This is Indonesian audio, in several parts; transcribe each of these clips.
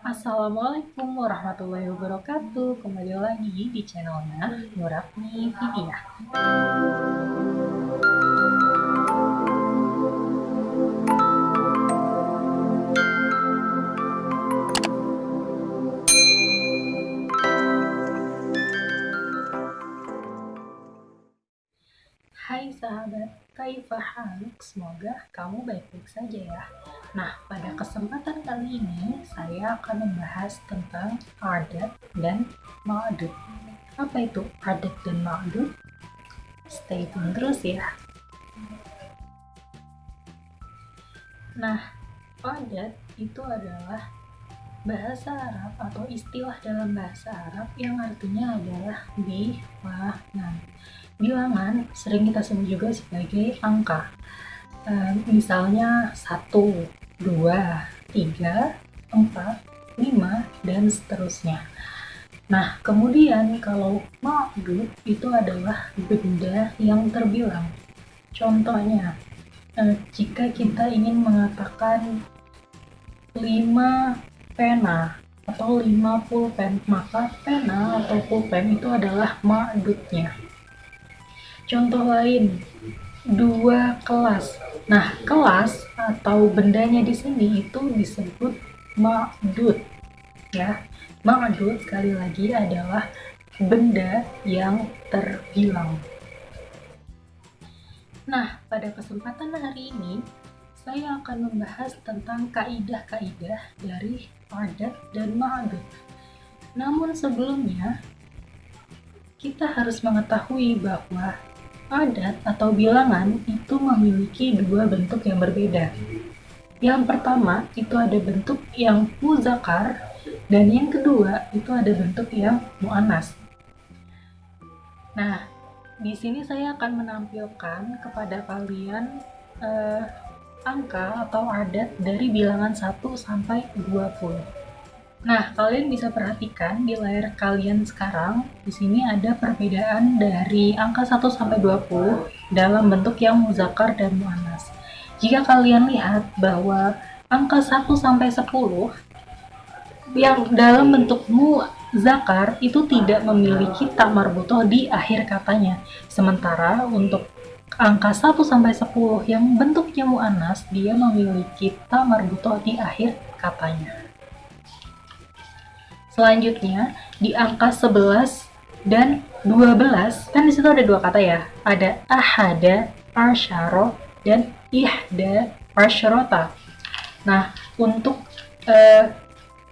Assalamualaikum warahmatullahi wabarakatuh. Kembali lagi di channelnya Nurafni Vidya. Hai sahabat, kaifa haluk? Semoga kamu baik-baik saja ya. Nah, pada kesempatan kali ini saya akan membahas tentang adat dan ma'dud. Apa itu adat dan ma'dud? Stay tune terus ya. Nah, adat itu adalah bahasa Arab atau istilah dalam bahasa Arab yang artinya adalah bilangan. Bilangan sering kita sebut juga sebagai angka. Misalnya 1, 2, 3, 4, 5, dan seterusnya. Nah, kemudian kalau ma'dud itu adalah benda yang terbilang. Contohnya, jika kita ingin mengatakan 5 pena atau 5 pulpen, maka pena atau pulpen itu adalah ma'dudnya. Contoh lain, 2 kelas. Nah, kelas atau bendanya di sini itu disebut ma'dud ya. Ma'dud sekali lagi adalah benda yang terbilang. Nah, pada kesempatan hari ini saya akan membahas tentang kaidah-kaidah dari adat dan ma'dud. Namun sebelumnya, kita harus mengetahui bahwa adat atau bilangan itu memiliki dua bentuk yang berbeda. Yang pertama, itu ada bentuk yang muzakkar, dan yang kedua, itu ada bentuk yang muannas. Nah, di sini saya akan menampilkan kepada kalian angka atau adat dari bilangan 1 sampai 20. Nah, kalian bisa perhatikan di layar kalian sekarang, di sini ada perbedaan dari angka 1 sampai 20 dalam bentuk yang muzakkar dan muannas. Jika kalian lihat bahwa angka 1 sampai 10 yang dalam bentuk muzakkar itu tidak memiliki ta marbutoh di akhir katanya. Sementara untuk angka 1 sampai 10 yang bentuknya muannas, dia memiliki ta marbutoh di akhir katanya. Selanjutnya, di angka 11 dan 12, kan di situ ada dua kata ya. Ada ahada asyara dan ihda asyarata. Nah, untuk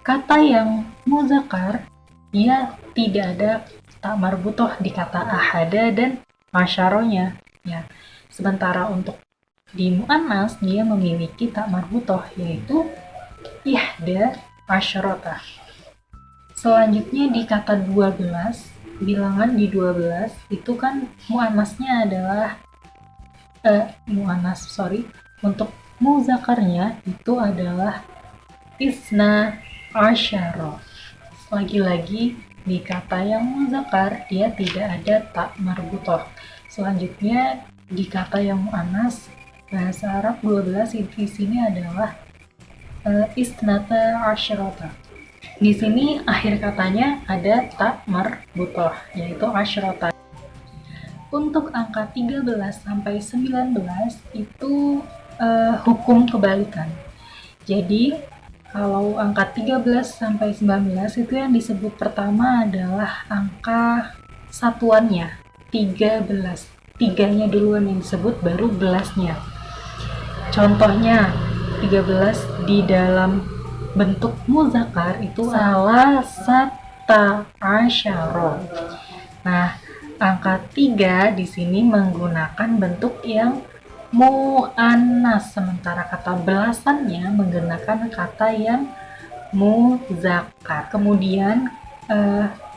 kata yang muzakkar, dia tidak ada ta marbutoh di kata ahada dan asyaronya ya. Sementara untuk di muannas dia memiliki ta marbutoh, yaitu ihda asyarata. Selanjutnya di kata 12, bilangan di 12 itu kan muannasnya adalah untuk muzakkarnya itu adalah isna asyara. Lagi-lagi di kata yang muzakkar dia tidak ada ta marbutoh. Selanjutnya di kata yang muannas bahasa Arab 12 di sini adalah isnata asyarata. Di sini akhir katanya ada ta marbutoh, yaitu asyrota. Untuk angka 13 sampai 19 itu hukum kebalikan. Jadi kalau angka 13 sampai 19 itu yang disebut pertama adalah angka satuannya, 13. Tiganya duluan yang disebut, baru belasnya. Contohnya 13 di dalam bentuk muzakkar itu salasata asyara. Nah, angka 3 di sini menggunakan bentuk yang muannas, sementara kata belasannya menggunakan kata yang muzakkar. Kemudian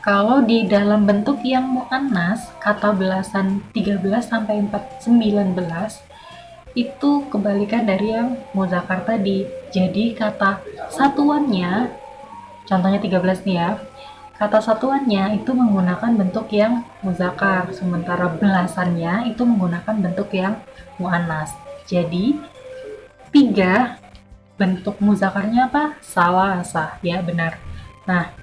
kalau di dalam bentuk yang muannas, kata belasan 13 sampai 19 itu kebalikan dari yang muzakkar tadi. Jadi kata satuannya, contohnya 13 nih ya, kata satuannya itu menggunakan bentuk yang muzakkar, sementara belasannya itu menggunakan bentuk yang muannas. Jadi 3 bentuk muzakarnya apa? Salasa, ya benar. Nah,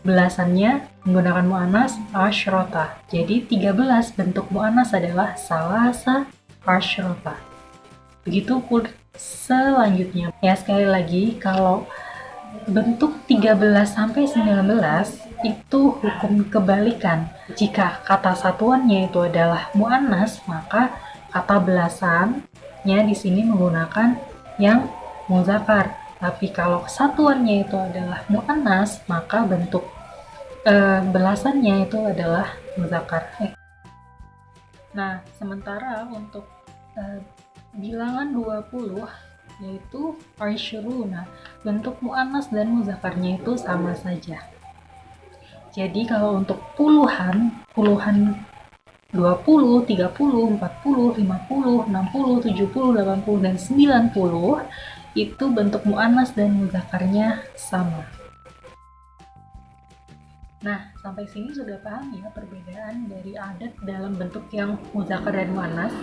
belasannya menggunakan mu'annas asyrota. Jadi 13 bentuk mu'annas adalah salasa asyrota. Begitu pun selanjutnya. Ya, sekali lagi, kalau bentuk 13 sampai 19 itu hukum kebalikan. Jika kata satuannya itu adalah mu'annas, maka kata belasannya di sini menggunakan yang muzakkar. Tapi kalau satuannya itu adalah mu'annas, maka bentuk belasannya itu adalah muzakkar. Nah, sementara untuk bilangan 20 yaitu aisyruna, bentuk mu'annas dan muzakkarnya itu sama saja. Jadi kalau untuk puluhan 20, 30, 40, 50, 60, 70, 80, dan 90 itu bentuk mu'annas dan muzakkarnya sama. Nah, sampai sini sudah paham ya perbedaan dari adat dalam bentuk yang muzakkar dan mu'annas?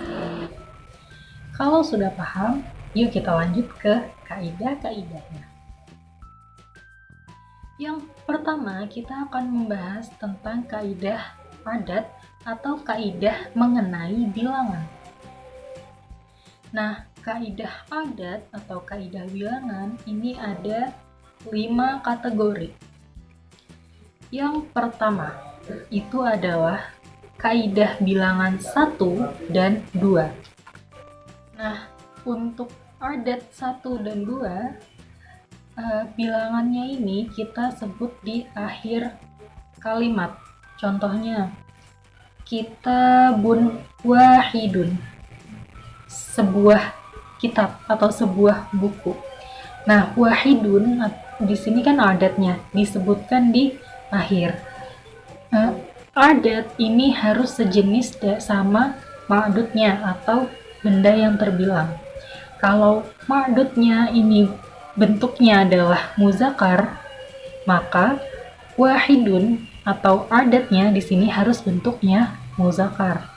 Kalau sudah paham, yuk kita lanjut ke kaidah-kaidahnya. Yang pertama, kita akan membahas tentang kaidah adat atau kaidah mengenai bilangan. Nah, kaidah adat atau kaidah bilangan ini ada 5 kategori. Yang pertama, itu adalah kaidah bilangan 1 dan 2. Nah, untuk adat 1 dan 2, bilangannya ini kita sebut di akhir kalimat. Contohnya, kitabun wahidun, sebuah kitab atau sebuah buku. Nah, wahidun di sini kan adatnya disebutkan di akhir. Adat ini harus sejenis sama ma'dudnya atau benda yang terbilang. Kalau ma'dudnya ini bentuknya adalah muzakkar, maka wahidun atau adatnya di sini harus bentuknya muzakkar.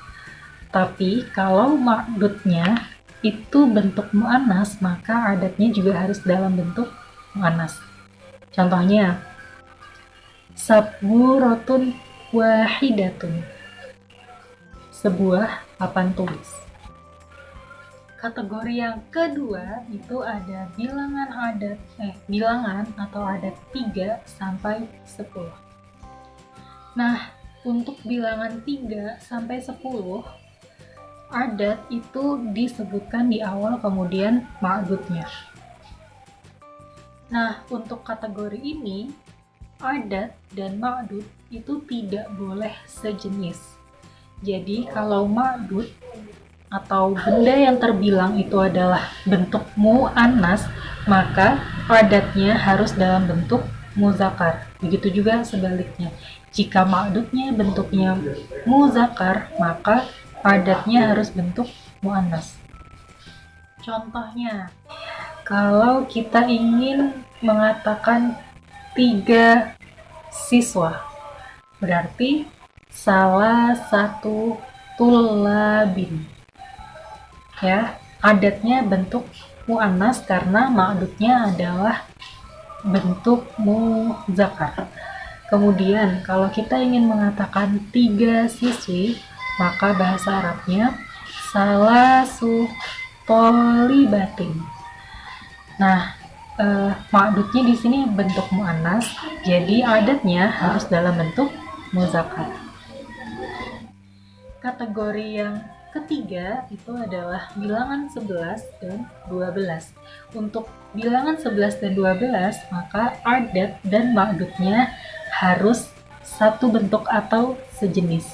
Tapi kalau ma'dudnya itu bentuk mu'annas, maka adatnya juga harus dalam bentuk mu'annas. Contohnya, saburatun wahidatun, sebuah papan tulis. Kategori yang kedua itu ada bilangan atau adat 3 sampai 10. Nah, untuk bilangan 3 sampai 10, adat itu disebutkan di awal kemudian ma'dudnya. Nah, untuk kategori ini, adat dan ma'dud itu tidak boleh sejenis. Jadi, kalau ma'dud atau benda yang terbilang itu adalah bentuk mu'annas, maka adatnya harus dalam bentuk muzakkar. Begitu juga sebaliknya. Jika ma'dudnya bentuknya muzakkar, maka adatnya harus bentuk mu'annas. Contohnya, kalau kita ingin mengatakan 3 siswa, berarti salah satu tulabin. Ya, adatnya bentuk mu'annas karena ma'dudnya adalah bentuk muzakkar. Kemudian kalau kita ingin mengatakan 3 siswi, maka bahasa Arabnya salasu tolibatin. Nah, ma'dudnya di sini bentuk mu'annas, jadi adatnya harus dalam bentuk muzakkar. Kategori yang ketiga itu adalah bilangan 11 dan 12. Untuk bilangan 11 dan 12, maka adat dan ma'dudnya harus satu bentuk atau sejenis.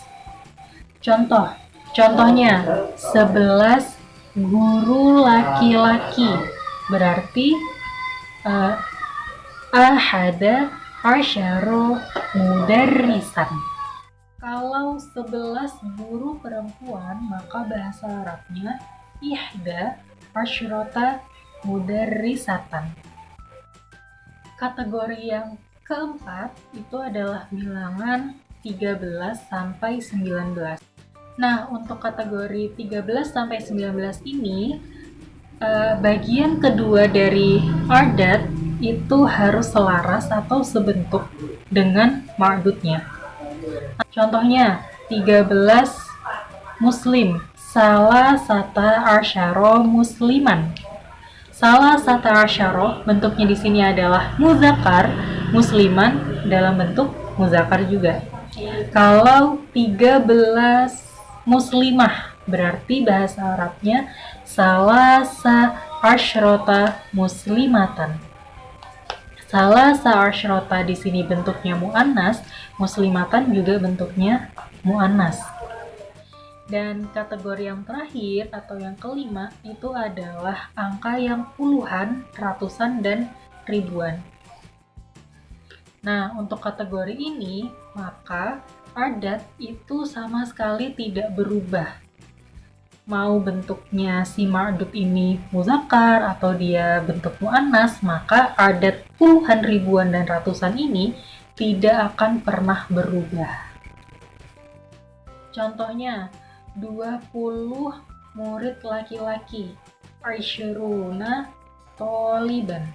Contohnya 11 guru laki-laki, berarti ahada asyara mudarrisan. Kalau 11 guru perempuan, maka bahasa Arabnya ihda asyrota mudarrisatan. Kategori yang keempat itu adalah bilangan 13 sampai 19. Nah, untuk kategori 13 sampai 19 ini bagian kedua dari adat itu harus selaras atau sebentuk dengan ma'dudnya. Contohnya 13 muslim, salah sata arsyaro musliman. Salah sata arsyaro bentuknya di sini adalah muzakkar, musliman dalam bentuk muzakkar juga. Kalau 13 muslimah berarti bahasa Arabnya salasa asyrota muslimatan. Salasa asyrota di sini bentuknya muannas, muslimatan juga bentuknya muannas. Dan kategori yang terakhir atau yang kelima itu adalah angka yang puluhan, ratusan, dan ribuan. Nah, untuk kategori ini, maka adat itu sama sekali tidak berubah. Mau bentuknya si ma'dud ini muzakkar atau dia bentuk muannas, maka adat puluhan, ribuan, dan ratusan ini tidak akan pernah berubah. Contohnya, 20 murid laki-laki, Aisyuruna toliban.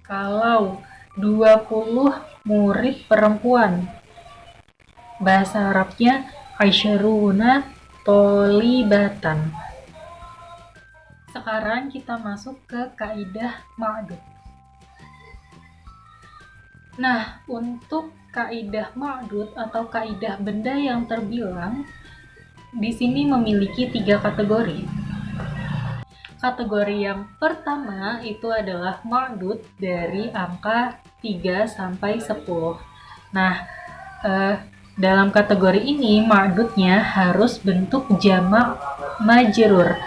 Kalau 20 murid perempuan, bahasa Arabnya Aisyuruna tolibatan. Sekarang kita masuk ke kaidah ma'dud. Nah, untuk kaidah ma'dud atau kaidah benda yang terbilang di sini memiliki 3 kategori. Kategori yang pertama itu adalah ma'dud dari angka 3 sampai 10. Nah, dalam kategori ini ma'dudnya harus bentuk jamak majrur.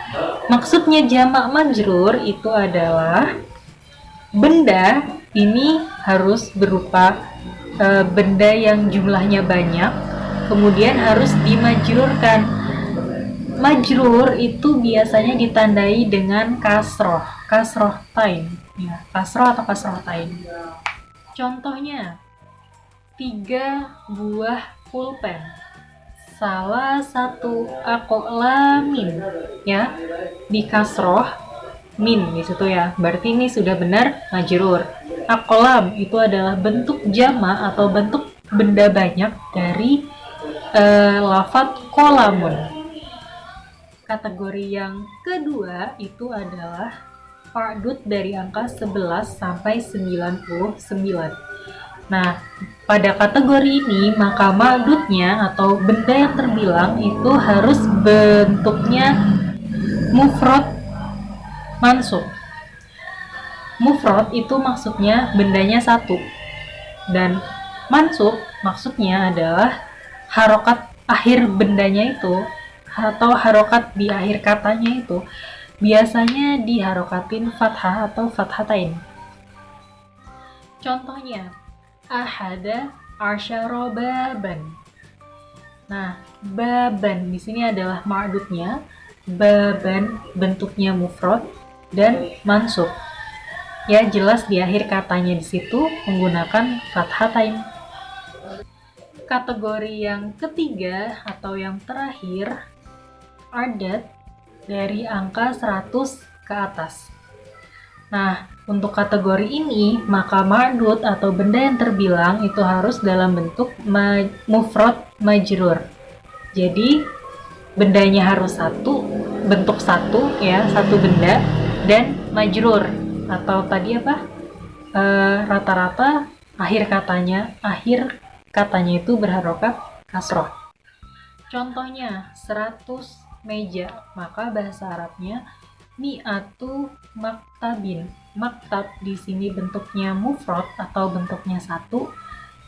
Maksudnya jamak majrur itu adalah benda ini harus berupa benda yang jumlahnya banyak, kemudian harus dimajrurkan. Majrur itu biasanya ditandai dengan kasroh tain, ya, kasroh atau kasrohtain. Contohnya, 3 buah pulpen, salah satu aqlamin, ya, di kasroh min di situ ya, berarti ini sudah benar majrur. Aqlam itu adalah bentuk jama atau bentuk benda banyak dari lafadz qolamun. Kategori yang kedua itu adalah ma'dud dari angka 11 sampai 99. Nah, pada kategori ini maka ma'dudnya atau benda yang terbilang itu harus bentuknya mufrad mansub. Mufrad itu maksudnya bendanya satu, dan mansub maksudnya adalah harokat akhir bendanya itu atau harokat di akhir katanya itu biasanya diharokatin fathah atau fathatain. Contohnya, ahada asyara baban. Nah, baban di sini adalah ma'dudnya, baban bentuknya mufrad dan mansub. Ya, jelas di akhir katanya di situ menggunakan fathatain. Kategori yang ketiga atau yang terakhir, adat dari angka 100 ke atas. Nah, untuk kategori ini, maka ma'dud atau benda yang terbilang itu harus dalam bentuk mufrad majrur. Jadi, bendanya harus satu, bentuk satu, ya, satu benda, dan majrur. Atau tadi apa? Rata-rata akhir katanya itu berharokat kasroh. Contohnya, 100 meja, maka bahasa Arabnya mi'atu maktabin. Maktab di sini bentuknya mufrad atau bentuknya satu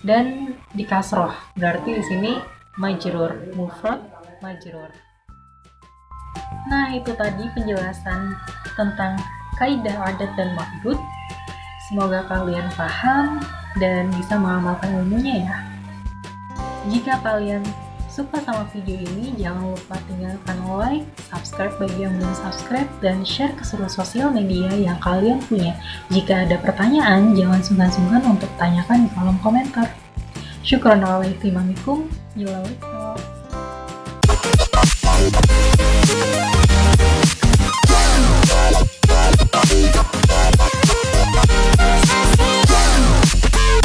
dan di kasroh, berarti di sini majrur, mufrad majrur. Nah, itu tadi penjelasan tentang kaidah adat dan ma'dud. Semoga kalian paham dan bisa mengamalkan ilmunya ya. Jika kalian suka sama video ini, jangan lupa tinggalkan like, subscribe bagi yang belum subscribe, dan share ke seluruh sosial media yang kalian punya. Jika ada pertanyaan, jangan sungkan-sungkan untuk tanyakan di kolom komentar. Syukran alaikum.